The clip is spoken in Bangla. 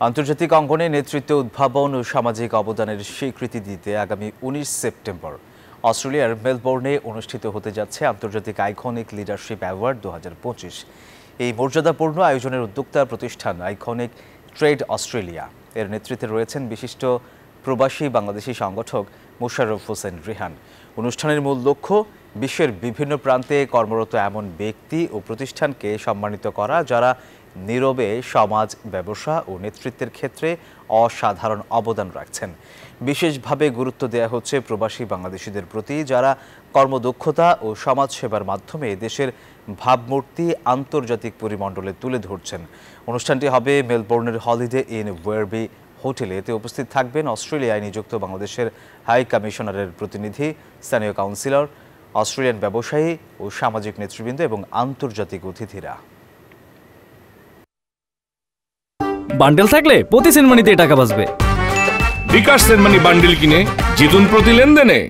আন্তর্জাতিক অঙ্গনে নেতৃত্ব উদ্ভাবন ও সামাজিক অবদানের স্বীকৃতি দিতে আগামী 19 সেপ্টেম্বর অস্ট্রেলিয়ার মেলবোর্নে অনুষ্ঠিত হতে যাচ্ছে আন্তর্জাতিক আইকনিক লিডারশিপ অ্যাওয়ার্ড 2025। এই মর্যাদাপূর্ণ আয়োজনের উদ্যোক্তা প্রতিষ্ঠান আইকনিক ট্রেড অস্ট্রেলিয়া। এর নেতৃত্বে রয়েছেন বিশিষ্ট প্রবাসী বাংলাদেশি সংগঠক মোশাররফ হোসেন রিহান। অনুষ্ঠানের মূল লক্ষ্য বিশ্বের বিভিন্ন প্রান্তে কর্মরত এমন ব্যক্তি ও প্রতিষ্ঠানকে সম্মানিত করা যারা নীরবে সমাজ, ব্যবসা ও নেতৃত্বের ক্ষেত্রে অসাধারণ অবদান রাখছেন। বিশেষভাবে গুরুত্ব দেওয়া হচ্ছে প্রবাসী বাংলাদেশিদের প্রতি, যারা কর্মদক্ষতা ও সমাজসেবার মাধ্যমে দেশের ভাবমূর্তি আন্তর্জাতিক পরিমণ্ডলে তুলে ধরছেন। অনুষ্ঠানটি হবে মেলবোর্নের হলিডে ইন ওয়েরবি হোটেলে। এতে উপস্থিত থাকবেন অস্ট্রেলিয়ায় নিযুক্ত বাংলাদেশের হাই কমিশনারের প্রতিনিধি, স্থানীয় কাউন্সিলর, অস্ট্রেলিয়ান ব্যবসায়ী ও সামাজিক নেতৃবৃন্দ এবং আন্তর্জাতিক অতিথিরা। বান্ডেল থাকলে প্রতি সেনমানিতে টাকা বাঁচবে। বিকাশ সেনমানি বান্ডেল কিনে জিতুন প্রতি লেনদেনে।